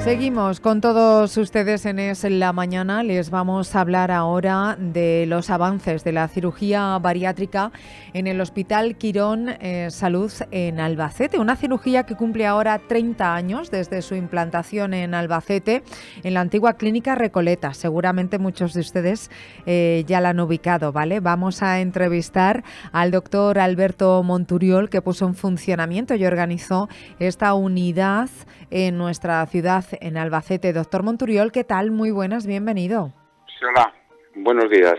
Seguimos con todos ustedes en Es la Mañana. Les vamos a hablar ahora de los avances de la cirugía bariátrica en el Hospital Quirón Salud en Albacete. Una cirugía que cumple ahora 30 años desde su implantación en Albacete, en la antigua clínica Recoleta. Seguramente muchos de ustedes ya la han ubicado, ¿vale? Vamos a entrevistar al doctor Alberto Monturiol, que puso en funcionamiento y organizó esta unidad en nuestra ciudad, en Albacete. Doctor Monturiol, ¿qué tal? Muy buenas, bienvenido. Sí, hola, buenos días.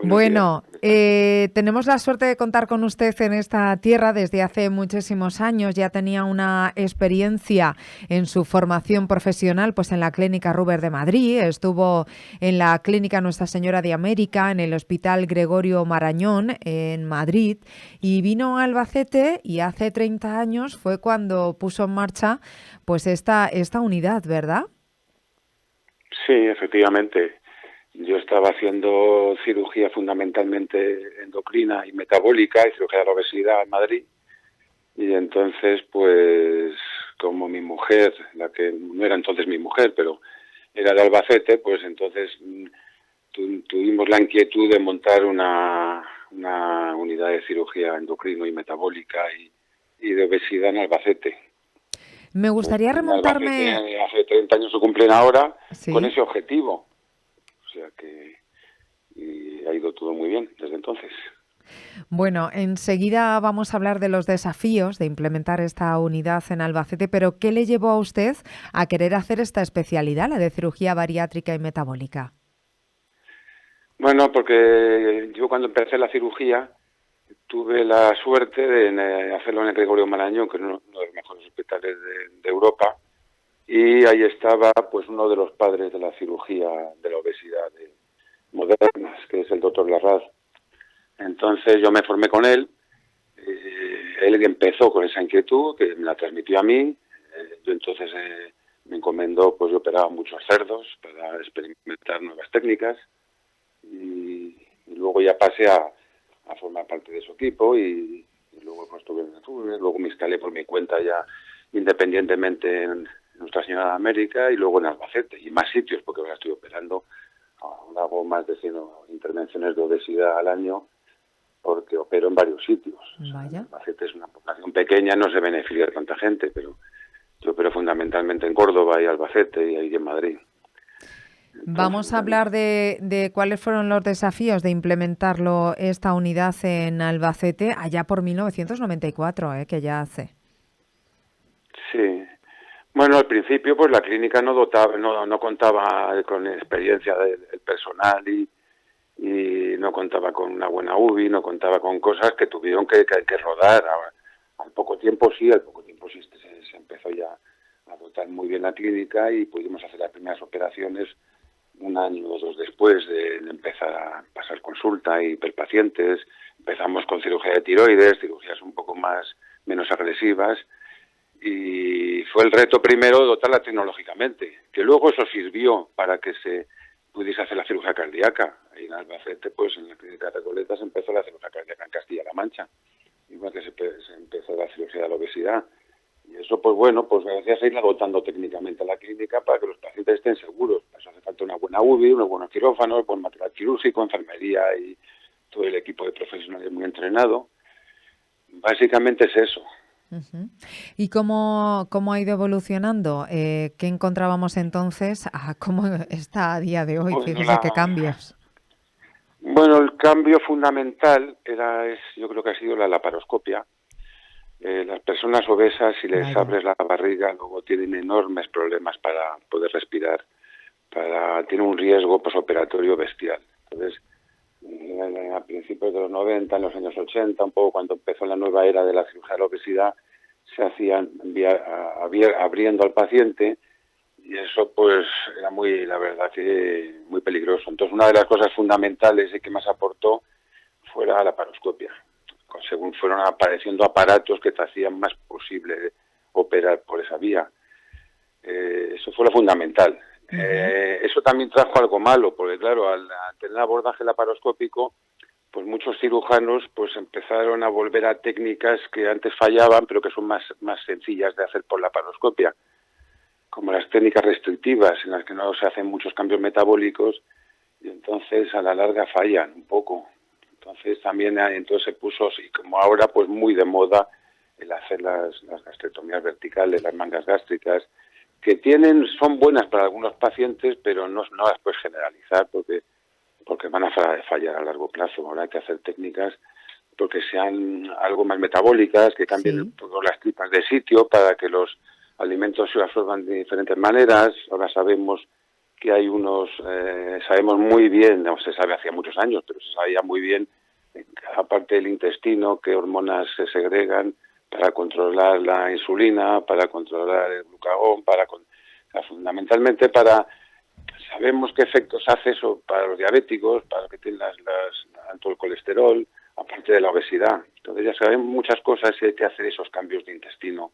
Bueno, tenemos la suerte de contar con usted en esta tierra desde hace muchísimos años. Ya tenía una experiencia en su formación profesional, pues en la Clínica Ruber de Madrid, estuvo en la Clínica Nuestra Señora de América, en el Hospital Gregorio Marañón en Madrid, y vino a Albacete y hace 30 años fue cuando puso en marcha pues esta unidad, ¿verdad? Sí, efectivamente. Yo estaba haciendo cirugía fundamentalmente endocrina y metabólica y cirugía de la obesidad en Madrid. Y entonces, pues, como mi mujer, la que no era entonces mi mujer, pero era de Albacete, pues entonces tuvimos la inquietud de montar una unidad de cirugía endocrino y metabólica y de obesidad en Albacete. Me gustaría En remontarme... Albacete hace 30 años se cumplen ahora con Sí. ese objetivo. O sea que y ha ido todo muy bien desde entonces. Bueno, enseguida vamos a hablar de los desafíos de implementar esta unidad en Albacete, pero ¿qué le llevó a usted a querer hacer esta especialidad, la de cirugía bariátrica y metabólica? Bueno, porque yo cuando empecé la cirugía tuve la suerte de hacerlo en el Gregorio Marañón, que es uno de los mejores hospitales de Europa, y ahí estaba pues uno de los padres de la cirugía de la obesidad modernas, que es el doctor Larraz. Entonces yo me formé con él. Él empezó con esa inquietud que me la transmitió a mí. Yo entonces me encomendó, pues yo operaba muchos cerdos para experimentar nuevas técnicas y luego ya pasé a formar parte de su equipo y luego pues estuve en Asturias, luego me instalé por mi cuenta ya independientemente en Nuestra Señora de América y luego en Albacete y más sitios porque ahora estoy operando. Ahora hago más de 100 intervenciones de obesidad al año porque opero en varios sitios. O sea, Vaya. Albacete es una población pequeña, no se beneficia de tanta gente, pero yo opero fundamentalmente en Córdoba y Albacete y ahí en Madrid. Entonces, Vamos a bueno, hablar de cuáles fueron los desafíos de implementarlo esta unidad en Albacete allá por 1994, que ya hace. sí. Bueno, al principio pues la clínica no contaba con experiencia del personal y no contaba con una buena UBI, no contaba con cosas que tuvieron que rodar. Al poco tiempo sí se empezó ya a dotar muy bien la clínica y pudimos hacer las primeras operaciones un año o dos después de empezar a pasar consulta y ver pacientes. Empezamos con cirugía de tiroides, cirugías un poco menos agresivas y fue el reto primero dotarla tecnológicamente, que luego eso sirvió para que se pudiese hacer la cirugía cardíaca. Ahí en Albacete, pues en la clínica de Recoleta se empezó la cirugía cardíaca en Castilla-La Mancha, igual que se empezó la cirugía de la obesidad. Y eso, pues bueno, pues gracias a irla dotando técnicamente a la clínica para que los pacientes estén seguros. Para eso hace falta una buena UBI, unos buenos quirófanos, buen material quirúrgico, enfermería y todo el equipo de profesionales muy entrenado. Básicamente es eso. Ujú. ¿Y cómo ha ido evolucionando? ¿Qué encontrábamos entonces a cómo está a día de hoy? Bueno, Fíjese qué cambios. el cambio fundamental yo creo que ha sido la laparoscopia. Las personas obesas, si les Vaya. abres la barriga, luego tienen enormes problemas para poder respirar, tienen un riesgo posoperatorio bestial. Entonces, a principios de los 90, en los años 80, un poco cuando empezó la nueva era de la cirugía de la obesidad, se hacían abriendo al paciente y eso pues era la verdad que muy peligroso. Entonces una de las cosas fundamentales y que más aportó fue la laparoscopia. Según fueron apareciendo aparatos que te hacían más posible operar por esa vía. Eso fue lo fundamental. Ujú. Eso también trajo algo malo, porque claro, al tener abordaje laparoscópico, pues muchos cirujanos pues empezaron a volver a técnicas que antes fallaban, pero que son más sencillas de hacer por laparoscopia, como las técnicas restrictivas en las que no se hacen muchos cambios metabólicos y entonces a la larga fallan un poco. Entonces también entonces se puso, y como ahora pues muy de moda, el hacer las gastrectomías verticales, las mangas gástricas, que son buenas para algunos pacientes, pero no las puedes generalizar porque van a fallar a largo plazo. Ahora hay que hacer técnicas porque sean algo más metabólicas, que cambien un Sí. poco las tripas de sitio para que los alimentos se absorban de diferentes maneras. Ahora sabemos que hay sabemos muy bien, no se sabe hacía muchos años, pero se sabía muy bien en cada parte del intestino qué hormonas se segregan para controlar la insulina, para controlar el glucagón, fundamentalmente sabemos qué efectos hace eso para los diabéticos, para los que tienen tanto el colesterol, aparte de la obesidad. Entonces ya sabemos muchas cosas y hay que hacer esos cambios de intestino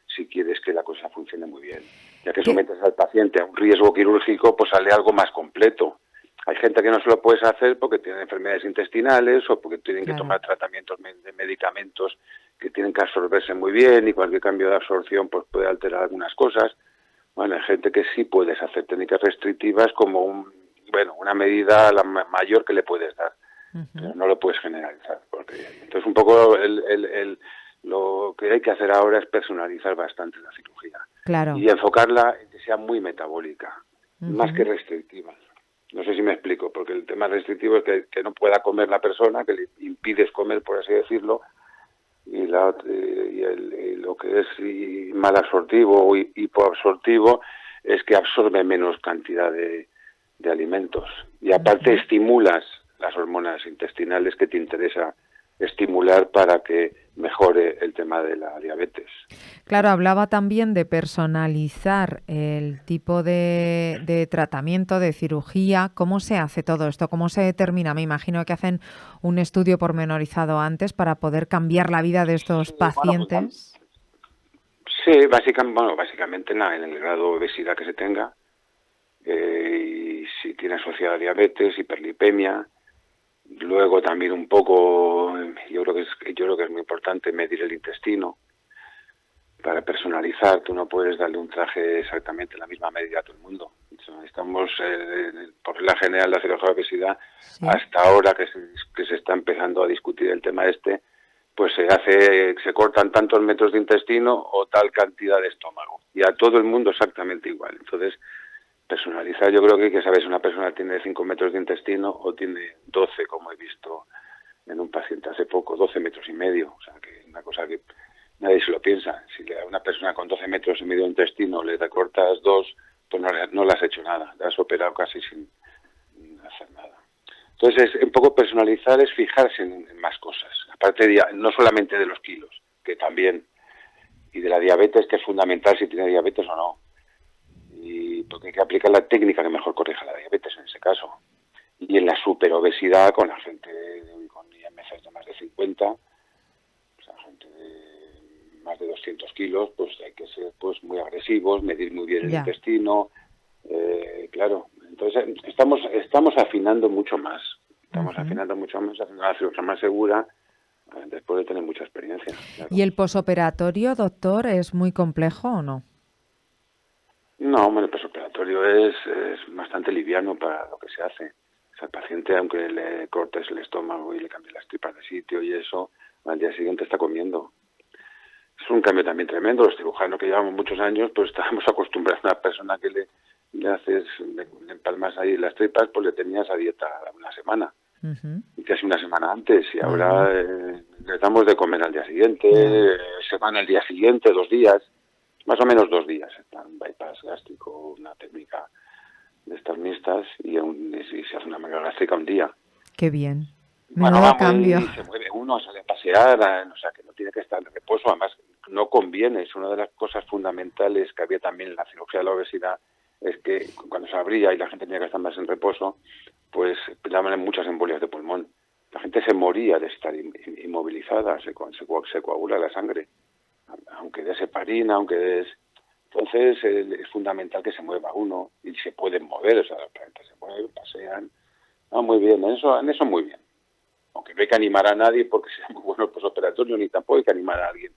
si quieres que la cosa funcione muy bien. Ya que ¿Qué? sometes al paciente a un riesgo quirúrgico, pues sale algo más completo. Hay gente que no se lo puedes hacer porque tienen enfermedades intestinales o porque tienen que Claro. tomar tratamientos de medicamentos que tienen que absorberse muy bien y cualquier cambio de absorción pues puede alterar algunas cosas. Bueno, hay gente que sí puedes hacer técnicas restrictivas como una medida mayor que le puedes dar, Ujú. pero no lo puedes generalizar. Entonces un poco lo que hay que hacer ahora es personalizar bastante la cirugía Claro. y enfocarla en que sea muy metabólica, más que Ujú. restrictiva. No sé si me explico, porque el tema restrictivo es que no pueda comer la persona, que le impides comer, por así decirlo, y lo que es mal absortivo o hipoabsortivo es que absorbe menos cantidad de alimentos. Y aparte Ujú. estimulas las hormonas intestinales que te interesa estimular para que mejore el tema de la diabetes. Claro, hablaba también de personalizar el tipo de tratamiento, de cirugía. ¿Cómo se hace todo esto? ¿Cómo se determina? Me imagino que hacen un estudio pormenorizado antes para poder cambiar la vida de estos Sí, bueno, pues pacientes. sí, básicamente en el grado de obesidad que se tenga, y si tiene asociada diabetes, hiperlipemia. Luego también un poco, yo creo que es muy importante medir el intestino para personalizar. Tú no puedes darle un traje exactamente en la misma medida a todo el mundo. Estamos, por regla general, la cirugía de obesidad, Sí. hasta ahora que se está empezando a discutir el tema pues se cortan tantos metros de intestino o tal cantidad de estómago. Y a todo el mundo exactamente igual. Entonces, personalizar, yo creo que hay que saber si una persona tiene 5 metros de intestino o tiene 12, como he visto en un paciente hace poco, 12 metros y medio. O sea, que es una cosa que nadie se lo piensa. Si a una persona con 12 metros y medio de intestino le recortas 2, pues no le has hecho nada. Le has operado casi sin hacer nada. Entonces, un poco personalizar es fijarse en más cosas. Aparte, no solamente de los kilos, que también, y de la diabetes, que es fundamental si tiene diabetes o no. Y porque hay que aplicar la técnica que mejor corrija la diabetes en ese caso. Y en la superobesidad, con la gente con IMCs de más de 50, o sea, gente de más de 200 kilos, pues hay que ser pues muy agresivos, medir muy bien el Ya. intestino, claro. Entonces estamos afinando mucho más, Ujú. haciendo una cirugía más segura, después de tener mucha experiencia, ¿Y claro. el posoperatorio, doctor, es muy complejo o no? No, bueno, el posoperatorio es bastante liviano para lo que se hace. O sea, el paciente, aunque le cortes el estómago y le cambies las tripas de sitio y eso, al día siguiente está comiendo. Es un cambio también tremendo. Los cirujanos que llevamos muchos años, pues estábamos acostumbrados a una persona que le haces, le empalmas ahí las tripas, pues le tenías a dieta una semana, Ujú. y casi una semana antes, y Madre. ahora le damos de comer al día siguiente, Ya. semana al día siguiente, 2 días, más o menos 2 días. Está un bypass gástrico, una técnica de estas mixtas, y se hace una manga gástrica un día. Qué bien. Bueno, Menudo va cambio. se mueve uno, sale a pasear, o sea, que no tiene que estar en reposo. Además, no conviene. Es una de las cosas fundamentales que había también en la cirugía de la obesidad, es que cuando se abría y la gente tenía que estar más en reposo, pues daban muchas embolias de pulmón. La gente se moría de estar inmovilizada, se coagula la sangre, aunque des heparina, aunque des... Entonces, es fundamental que se mueva uno, y se pueden mover, o sea, la gente se mueve, pasean. Ah, muy bien, en eso muy bien. Aunque no hay que animar a nadie porque sea muy bueno el postoperatorio, ni tampoco hay que animar a alguien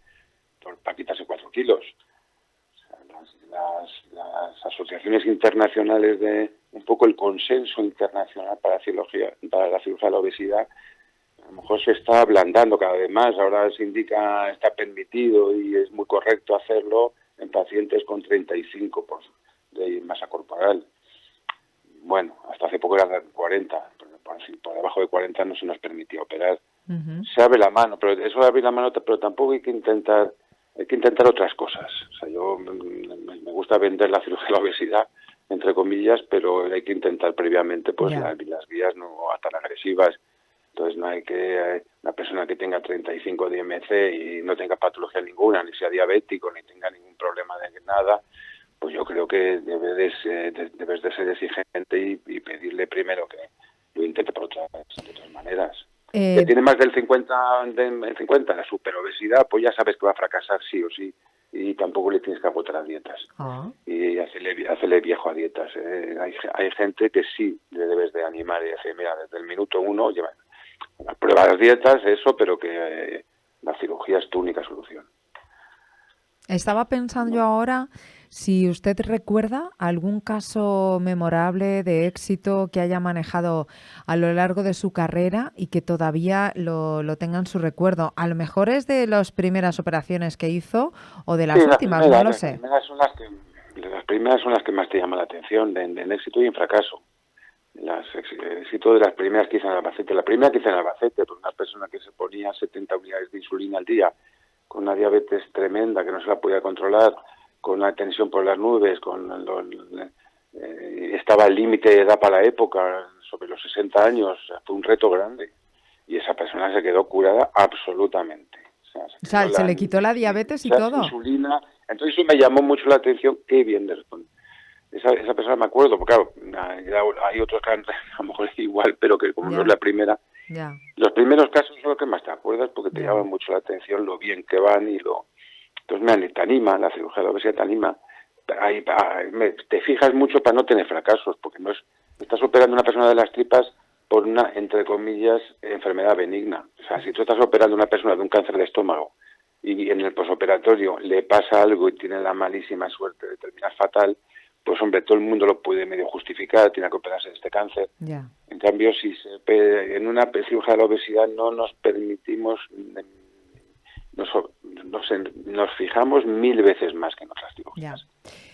para quitarse 4 kilos. O sea, las asociaciones internacionales de un poco el consenso internacional para la cirugía de la obesidad, a lo mejor se está ablandando cada vez más. Ahora se indica, está permitido y es muy correcto hacerlo en pacientes con 35 de masa corporal. Bueno, hasta hace poco era 40, por debajo de 40 no se nos permitía operar. Se abre la mano, pero eso de abrir la mano, pero tampoco hay que intentar otras cosas. O sea, yo me gusta vender la cirugía de la obesidad, entre comillas, pero hay que intentar previamente pues las vías no tan agresivas. Entonces no hay que una persona que tenga 35 de IMC y no tenga patología ninguna, ni sea diabético, ni tenga ningún problema de nada, pues yo creo que debes de ser exigente y pedirle primero que lo intente de otras maneras. Que tiene más del 50 la superobesidad, pues ya sabes que va a fracasar sí o sí, y tampoco le tienes que agotar a dietas. Y hacerle viejo a dietas. Hay gente que sí le debes de animar y decir, mira, desde el minuto 1 lleva prueba las dietas, eso, pero que la cirugía es tu única solución. Estaba pensando yo ahora si usted recuerda algún caso memorable de éxito que haya manejado a lo largo de su carrera y que todavía lo tenga en su recuerdo. A lo mejor es de las primeras operaciones que hizo o de las últimas, no lo sé. Las primeras son las que más te llaman la atención, en éxito y en fracaso. El éxito de las primeras que hice en Albacete. La primera que hice en Albacete, pues una persona que se ponía 70 unidades de insulina al día, con una diabetes tremenda que no se la podía controlar, con una tensión por las nubes, estaba al límite de edad para la época, sobre los 60 años, fue un reto grande. Y esa persona se quedó curada absolutamente. O sea, se le quitó la diabetes y todo. Insulina. Entonces eso me llamó mucho la atención, qué bien de responde. Esa persona me acuerdo, porque claro, hay otros que a lo mejor es igual, pero que como no es la primera. Los primeros casos son los que más te acuerdas porque te llaman mucho la atención lo bien que van entonces te anima, la cirugía de la obesidad te anima. Te fijas mucho para no tener fracasos, porque estás operando a una persona de las tripas por una, entre comillas, enfermedad benigna. O sea, si tú estás operando a una persona de un cáncer de estómago y en el posoperatorio le pasa algo y tiene la malísima suerte de terminar fatal, pues hombre, todo el mundo lo puede medio justificar, tiene que operarse de este cáncer. En cambio, si en una cirugía de la obesidad no nos permitimos, nos fijamos 1000 veces más que en otras cirugías.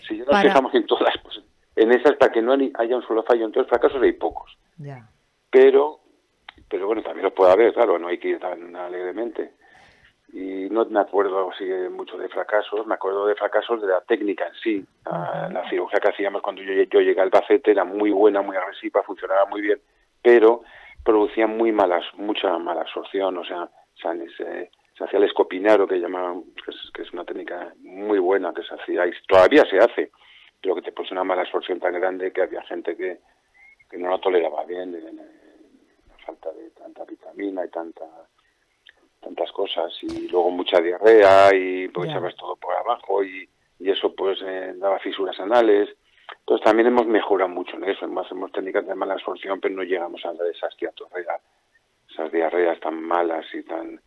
Si ya nos fijamos en todas, pues en esas, para que no haya un solo fallo, entonces fracasos hay pocos. Pero bueno, también los puede haber, claro, no hay que ir tan alegremente. Y no me acuerdo mucho de fracasos, me acuerdo de fracasos de la técnica en sí. La cirugía que hacíamos cuando yo llegué al Albacete era muy buena, muy agresiva, funcionaba muy bien, pero producía mucha mala absorción, o sea, se hacía el escopinaro, que llamaban, que es una técnica muy buena que se hacía y todavía se hace, pero que te puso una mala absorción tan grande que había gente que no lo toleraba bien, la falta de tanta vitamina y tantas cosas, y luego mucha diarrea y pues echabas todo por abajo y eso pues daba fisuras anales. Entonces también hemos mejorado mucho en eso, hacemos técnicas de mala absorción, pero no llegamos a esas diarreas tan malas y tan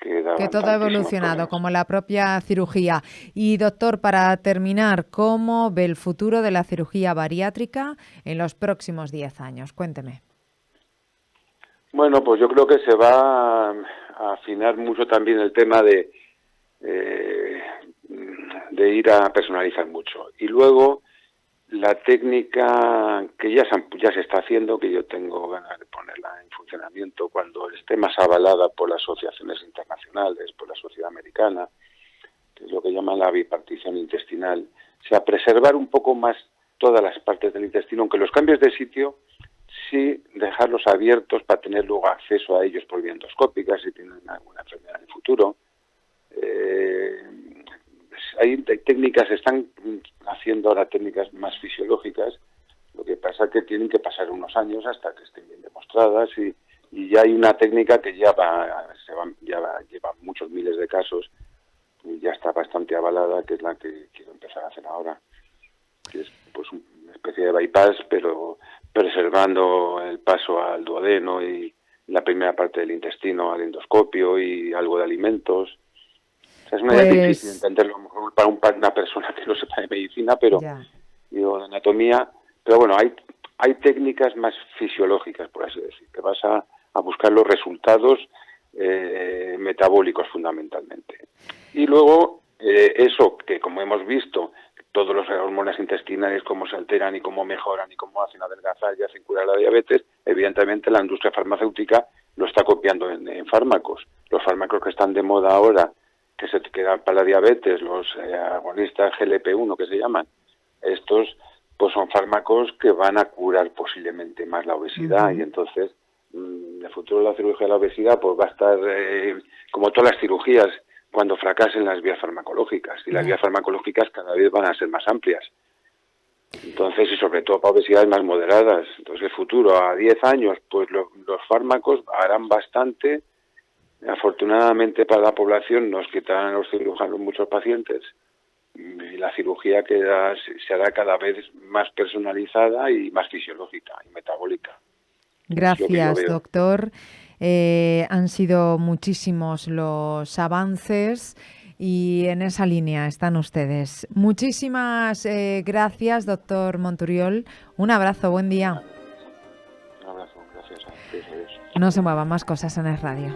que todo ha evolucionado, como la propia cirugía. Y doctor, para terminar, ¿cómo ve el futuro de la cirugía bariátrica en los próximos 10 años? Cuénteme. Bueno, pues yo creo que se va a afinar mucho también el tema de ir a personalizar mucho. Y luego la técnica que ya se está haciendo, que yo tengo ganas de ponerla en funcionamiento cuando esté más avalada por las asociaciones internacionales, por la sociedad americana, que es lo que llaman la bipartición intestinal, o sea, preservar un poco más todas las partes del intestino, aunque los cambios de sitio sí dejarlos abiertos para tener luego acceso a ellos por vía endoscópica si tienen alguna enfermedad en el futuro. Hay técnicas, están haciendo ahora técnicas más fisiológicas, lo que pasa es que tienen que pasar unos años hasta que estén bien demostradas y ya hay una técnica que lleva muchos miles de casos y ya está bastante avalada, que es la que quiero empezar a hacer ahora, que es pues una especie de bypass, pero preservando el paso al duodeno y la primera parte del intestino al endoscopio y algo de alimentos. O sea, es una idea difícil entenderlo, a lo mejor para una persona que no sepa de medicina, pero Ya. digo, de anatomía. Pero bueno, hay técnicas más fisiológicas, por así decir, que vas a buscar los resultados metabólicos fundamentalmente. Y luego, eso que como hemos visto, todas las hormonas intestinales, cómo se alteran y cómo mejoran y cómo hacen adelgazar y hacen curar la diabetes, evidentemente la industria farmacéutica lo está copiando en fármacos. Los fármacos que están de moda ahora, que se quedan para la diabetes, los agonistas GLP-1 que se llaman, estos pues son fármacos que van a curar posiblemente más la obesidad y entonces el futuro de la cirugía de la obesidad pues va a estar como todas las cirugías cuando fracasen las vías farmacológicas y las vías farmacológicas cada vez van a ser más amplias. Entonces, y sobre todo para obesidades más moderadas. Entonces, el futuro, a 10 años, pues los fármacos harán bastante. Afortunadamente para la población nos quitarán los cirujanos muchos pacientes y la cirugía se hará cada vez más personalizada y más fisiológica y metabólica. Es lo que yo Gracias, veo. doctor. Han sido muchísimos los avances y en esa línea están ustedes. Muchísimas gracias, doctor Monturiol. Un abrazo, buen día. Un abrazo, gracias a ustedes. No se muevan más cosas en el radio.